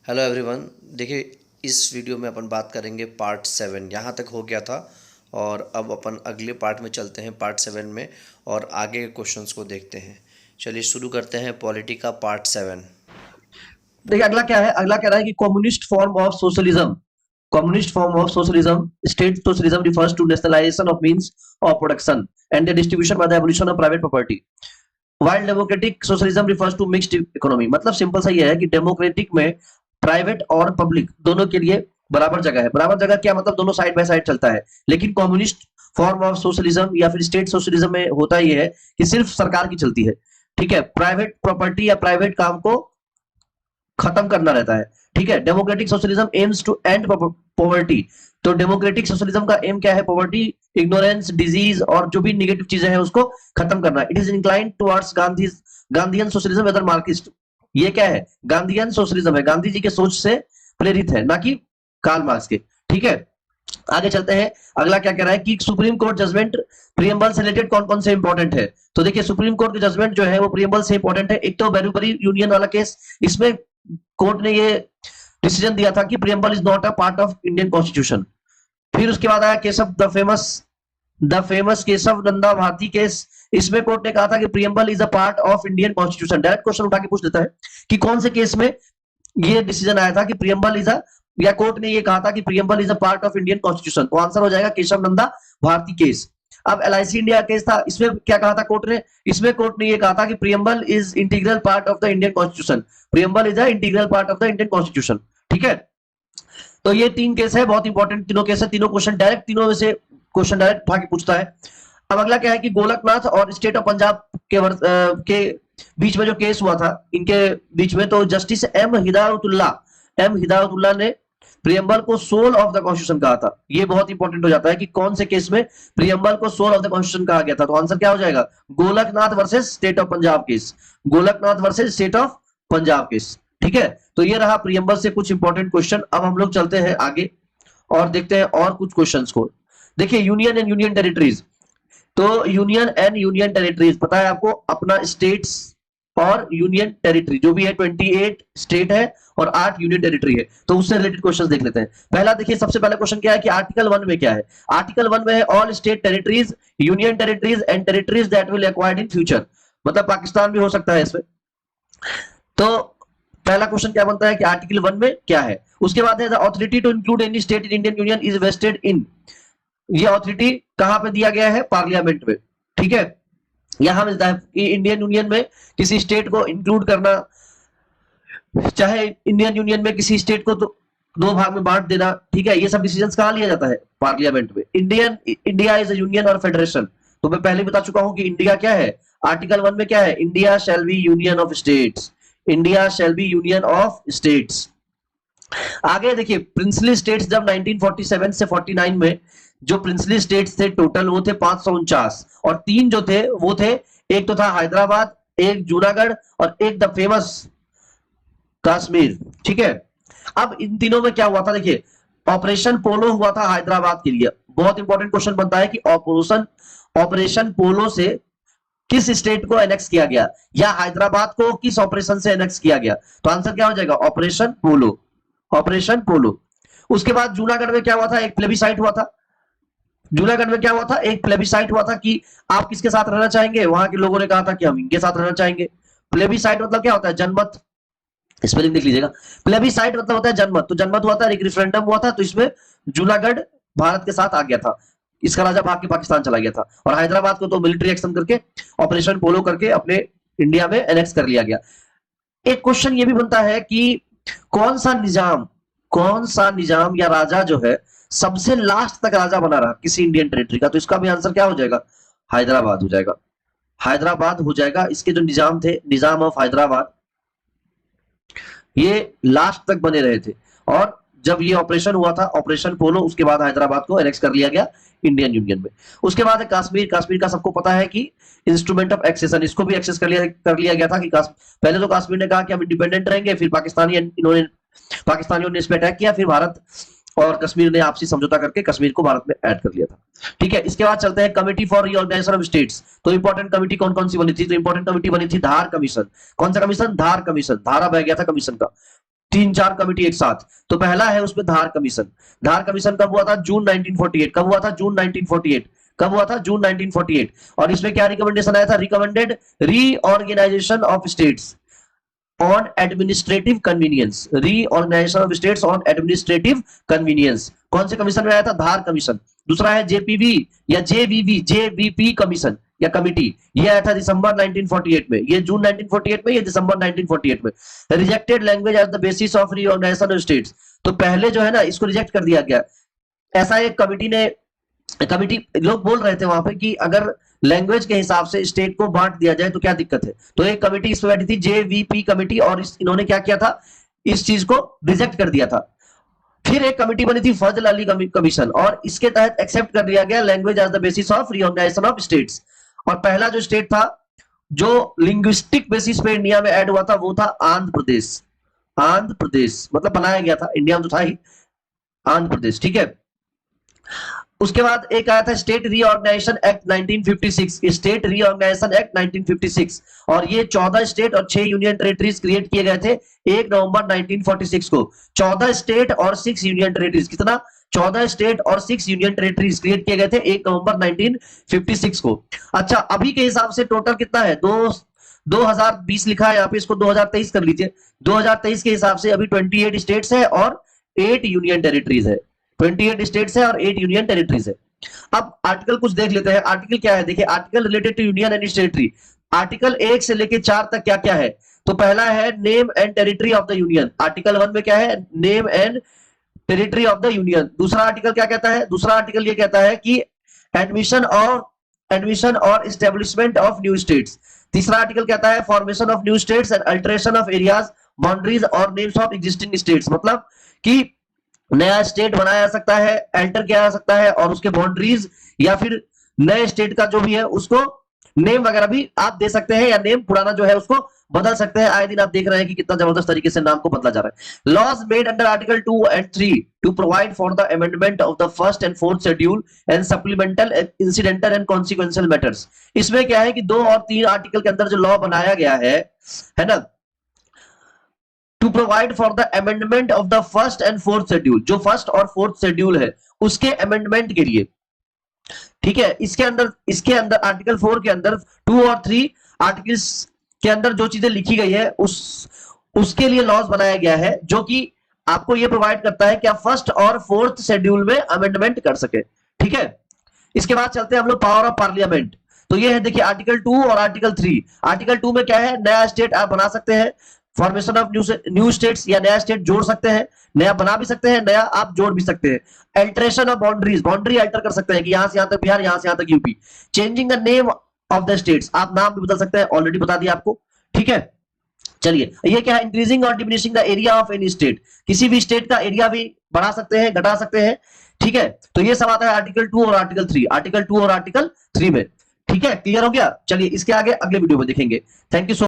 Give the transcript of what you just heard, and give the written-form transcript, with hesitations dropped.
Hello everyone. देखिए, इस video में अपन बात करेंगे पार्ट 7। यहाँ तक हो गया था और अब अपन अगले पार्ट में चलते हैं, पार्ट 7 में, और आगे के क्वेश्चंस को देखते हैं। चलिए शुरू करते हैं पॉलिटी का पार्ट 7। देखिए अगला क्या है। अगला कह रहा है कि communist form of socialism, communist form of socialism, state socialism refers to nationalization of means of production and the distribution by the abolition of private property, while democratic socialism refers to mixed economy। मतलब simple सा ये है कि democratic में private और public दोनों के लिए बराबर जगह है। बराबर जगह क्या मतलब, दोनों साइड बाय साइड चलता है। लेकिन कम्युनिस्ट फॉर्म ऑफ सोशलिज्म या फिर स्टेट सोशलिज्म में होता ये है कि सिर्फ सरकार की चलती है, ठीक है। प्राइवेट प्रॉपर्टी या प्राइवेट काम को खत्म करना रहता है, ठीक है। Democratic socialism aims to end poverty. तो डेमोक्रेटिक सोशलिज्म का एम क्या है? पॉवर्टी, इग्नोरेंस, डिजीज और जो भी निगेटिव चीजें हैं उसको खत्म करना। It is inclined towards Gandhian socialism whether Marxist. ये क्या है? गांधीयन सोशलिज्म है, गांधी जी के सोच से प्रेरित है, ना कि कार्ल मार्क्स के, ठीक है। आगे चलते हैं। अगला क्या कह रहा है कि सुप्रीम कोर्ट जजमेंट प्रियम्बल से रिलेटेड कौन कौन से इंपॉर्टेंट है। तो देखिए सुप्रीम कोर्ट के जजमेंट जो है वो प्रियम्बल से इंपॉर्टेंट है। एक तो बेरूबरी यूनियन वाला केस, इसमें कोर्ट ने ये डिसीजन दिया था कि preamble is not a part of Indian constitution. फिर उसके बाद आया Keshav the famous Kesavananda Bharati case. इसमें कोर्ट ने कहा था कि preamble is a part of Indian constitution. Direct question उठा के पूछ देता है कि कौन से केस में ये डिसीजन आया था कि प्रियम्बल इज अ, या कोर्ट ने ये कहा था कि preamble is a part of Indian constitution. तो आंसर हो जाएगा केशव नंदा भारती केस। अब एलआईसी इंडिया केस था, इसमें क्या कहा था कोर्ट ने? इसमें कोर्ट ने ये कहा था कि preamble is integral part of the Indian constitution. Preamble is a integral part of the Indian constitution, ठीक है। तो ये तीन केस है, बहुत इंपॉर्टेंट तीनों केस है। तीनों क्वेश्चन डायरेक्ट, तीनों में से क्वेश्चन डायरेक्ट उठा के पूछता है। अब अगला क्या है कि गोलकनाथ और स्टेट ऑफ पंजाब के बीच में जो केस हुआ था, इनके बीच में, तो जस्टिस एम हिदायतुल्लाह ने प्रियम्बल को सोल ऑफ द कॉन्स्टिट्यूशन कहा था। ये बहुत इंपॉर्टेंट हो जाता है कि कौन से केस में प्रियम्बल को सोल ऑफ द कॉन्स्टिट्यूशन कहा गया था। तो आंसर क्या हो जाएगा? Golaknath versus state of Punjab case. Golaknath versus state of Punjab case, ठीक है। तो ये रहा प्रियम्बल से कुछ इंपॉर्टेंट क्वेश्चन। अब हम लोग चलते हैं आगे और देखते हैं और कुछ क्वेश्चंस को। देखिए यूनियन एंड यूनियन टेरिटरीज। तो यूनियन एंड यूनियन टेरिटरीज पता है आपको, अपना स्टेट्स और यूनियन टेरिटरी जो भी है, 28 स्टेट है और 8 यूनियन टेरिटरी है। तो उससे रिलेटेड क्वेश्चंस देख लेते हैं। पहला देखिए, सबसे पहला क्वेश्चन क्या है कि आर्टिकल 1 में क्या है? आर्टिकल 1 में है all state territories, union territories and territories that will acquired in future. मतलब पाकिस्तान भी हो सकता है इसमें। तो पहला क्वेश्चन क्या बनता है कि आर्टिकल 1 में क्या है। उसके बाद है the authority to include any state in Indian union is vested in. ये अथॉरिटी कहां पे दिया गया है? पार्लियामेंट में, ठीक है। यहां मिलता है कि इंडियन यूनियन में किसी स्टेट को इंक्लूड करना, चाहे इंडियन यूनियन में किसी स्टेट को दो भाग में बांट देना, ठीक है। ये सब डिसीजंस कहां लिया जाता है? पार्लियामेंट में। इंडिया इज अ यूनियन और फेडरेशन। तो मैं पहले बता चुका हूं कि इंडिया क्या है। आर्टिकल 1 में क्या है? India shall be union of states. India shall be union of states. आगे देखिए, प्रिंसली स्टेट्स जब 1947 से 49 में जो प्रिंसली स्टेट्स थे टोटल, वो थे 549, और तीन जो थे वो थे, एक तो था हैदराबाद, एक जूनागढ़ और एक द फेमस कश्मीर, ठीक है। अब इन तीनों में क्या हुआ था? देखिए ऑपरेशन पोलो हुआ था हैदराबाद के लिए। बहुत इंपॉर्टेंट क्वेश्चन बनता है कि ऑपरेशन पोलो से किस स्टेट को एनेक्स किया गया, या हैदराबाद को किस ऑपरेशन से एनेक्स किया गया। तो आंसर क्या हो जाएगा? ऑपरेशन पोलो, ऑपरेशन पोलो। उसके बाद जूनागढ़ में क्या हुआ था? एक प्लेबिसाइट हुआ था। जूनागढ़ में क्या हुआ था? एक प्लेबिसाइट हुआ था कि आप किसके साथ रहना चाहेंगे। वहां के लोगों ने कहा था कि हम इनके साथ रहना चाहेंगे। प्लेबिसाइट मतलब क्या होता है? जनमत। स्पेलिंग देख लीजिएगा। प्लेबिसाइट मतलब होता है जनमत। तो जनमत हुआ था, एक रिफरेंडम हुआ था, तो इसमें जूनागढ़ भारत के साथ आ गया था। इसका राजा भाग के पाकिस्तान चला गया था, और हैदराबाद को तो मिलिट्री एक्शन करके, ऑपरेशन पोलो करके अपने इंडिया में एनेक्स कर लिया गया। एक क्वेश्चन ये भी बनता है कि कौन सा निजाम या राजा जो है सबसे लास्ट तक राजा बना रहा किसी इंडियन टेरिटरी का। तो इसका भी आंसर क्या हो जाएगा? हैदराबाद हो जाएगा। हैदराबाद हो जाएगा। इसके जो निजाम थे, निजाम ऑफ हैदराबाद, ये लास्ट तक बने रहे थे। और जब ये ऑपरेशन हुआ था, ऑपरेशन पोलो, उसके बाद हैदराबाद को एनेक्स कर लिया गया इंडियन यूनियन में। उसके बाद है कश्मीर। कश्मीर का सबको पता है कि इंस्ट्रूमेंट ऑफ एक्सेशन, इसको भी एक्सेस कर लिया गया था कि पहले तो कश्मीर ने कहा कि हम इंडिपेंडेंट रहेंगे, फिर पाकिस्तानियों ने इस पे अटैक किया, फिर भारत और कश्मीर ने आपसी समझौता करके कश्मीर को भारत में ऐड कर लिया था, ठीक है। इसके बाद चलते हैं committee for reorganisation of states. तो इंपॉर्टेंट कमिटी कौन कौन सी बनी थी? तो इंपॉर्टेंट कमिटी बनी थी धार कमीशन। कौन सा कमीशन? धार कमीशन। धारा बह गया था कमीशन का। तीन चार कमिटी एक साथ। तो पहला है उसमें धार कमीशन। धार कमीशन कब हुआ था? जून 1948। कब हुआ था? जून 1948। कब हुआ था? जून 1948। और इसमें क्या रिकमेंडेशन आया था? Recommended reorganisation of states on administrative convenience. Reorganisation of states on administrative convenience कौन से कमीशन में आया था? धार कमीशन। दूसरा है जेपीवी या जेवीवी, जेवीपी कमीशन या कमिटी, ये आया था दिसंबर 1948 में। ये जून 1948 में, ये दिसंबर 1948 में। Rejected language as the basis of reorganisation of states. तो पहले जो है ना, इसको रिजेक्ट कर दिया गया। ऐसा एक कमिटी लोग बोल रहे थे वहां पे कि अगर लैंग्वेज के हिसाब से स्टेट को बांट दिया जाए तो क्या दिक्कत है। तो एक कमिटी इस पे बैठी थी, जेवीपी कमिटी, और इन्होंने क्या किया था? इस चीज को रिजेक्ट कर दिया था। फिर एक कमिटी बनी थी फजल अली कमीशन, और इसके तहत एक्सेप्ट कर लिया गया language as the basis of reorganisation of states. और पहला जो स्टेट था जो लिंग्विस्टिक बेसिस पे इंडिया में ऐड हुआ था वो था आंध्र प्रदेश। आंध्र प्रदेश मतलब बनाया गया था, इंडिया में तो था ही आंध्र प्रदेश, ठीक है। उसके बाद एक आया था state reorganisation act 1956, state reorganisation act 1956, और ये 14 स्टेट और 6 यूनियन टेरिटरीज क्रिएट किए गए थे 1 नवंबर 1946 को। 14 स्टेट और 6 यूनियन टेरिटरीज, कितना? 14 स्टेट और 6 यूनियन टेरिटरीज क्रिएट किए गए थे 1 नवंबर 1956 को। अच्छा, अभी के हिसाब से टोटल कितना है? 2020 लिखा है यहाँ पे, इसको 2023 कर लीजिए। 2023 के हिसाब से अभी 28 स्टेट्स है और 8 यूनियन टेरिटरीज है। 28 स्टेट्स है और 8 यूनियन टेरिटरीज है। अब आर्टिकल कुछ देख लेते हैं। आर्टिकल क्या है? देखिए, article related to union and territory. Article 1 से लेके 4 तक क्या क्या है? तो पहला है name and territory of the union. Article 1 में क्या है? Name and territory of the union. दूसरा आर्टिकल क्या कहता है? दूसरा आर्टिकल ये कहता है कि एडमिशन और एस्टेब्लिशमेंट ऑफ न्यू स्टेट्स। तीसरा आर्टिकल कहता है formation of new states and alteration of areas, boundaries और नेम्स ऑफ एग्जिस्टिंग स्टेट्स। मतलब कि नया स्टेट बनाया जा सकता है, एंटर किया जा सकता है, और उसके बाउंड्रीज या फिर नए स्टेट का जो भी है उसको नेम वगैरह भी आप दे सकते हैं, या नेम पुराना जो है उसको बदल सकते हैं। आए दिन आप देख रहे हैं कि कितना जबरदस्त तरीके से नाम को बदला जा रहा है। Laws made under article 2 and 3 to provide for the amendment of the first and fourth schedule and supplemental incidental and consequential matters. इसमें क्या है कि 2 और 3 आर्टिकल के अंदर जो लॉ बनाया गया है ना, to provide for the amendment of the first and fourth schedule, जो फर्स्ट और फोर्थ शेड्यूल है उसके अमेंडमेंट के लिए, ठीक है। इसके अंदर आर्टिकल 4 के अंदर 2 और 3 आर्टिकल्स के अंदर जो चीजें लिखी गई है उसके लिए लॉज बनाया गया है, जो कि आपको ये प्रोवाइड करता है कि आप फर्स्ट और फोर्थ शेड्यूल में अमेंडमेंट कर सके, ठीक है। इसके बाद चलते हैं हम लोग पावर ऑफ पार्लियामेंट। तो ये है, देखिए, आर्टिकल 2 और आर्टिकल 3। आर्टिकल 2 में क्या है? नया स्टेट आप बना सकते हैं, फॉर्मेशन ऑफ न्यू स्टेट्स, या नया स्टेट जोड़ सकते हैं, नया बना भी सकते हैं, नया आप जोड़ भी सकते हैं। Alteration of boundaries, boundary alter कर सकते हैं कि यहां से यहां तक बिहार, यहां से यहां तक UP. Changing the name of the states, आप नाम भी बदल सकते हैं, ऑलरेडी बता दिया आपको, ठीक है। चलिए, ये क्या है? इंक्रीजिंग और diminishing the area of any state, किसी भी स्टेट का एरिया भी बढ़ा सकते हैं, घटा सकते हैं, ठीक है। तो ये सब आता है आर्टिकल 2 और आर्टिकल 3, आर्टिकल 2 और आर्टिकल 3 में, ठीक है। क्लियर हो गया? चलिए, इसके आगे अगले वीडियो में देखेंगे। Thank you so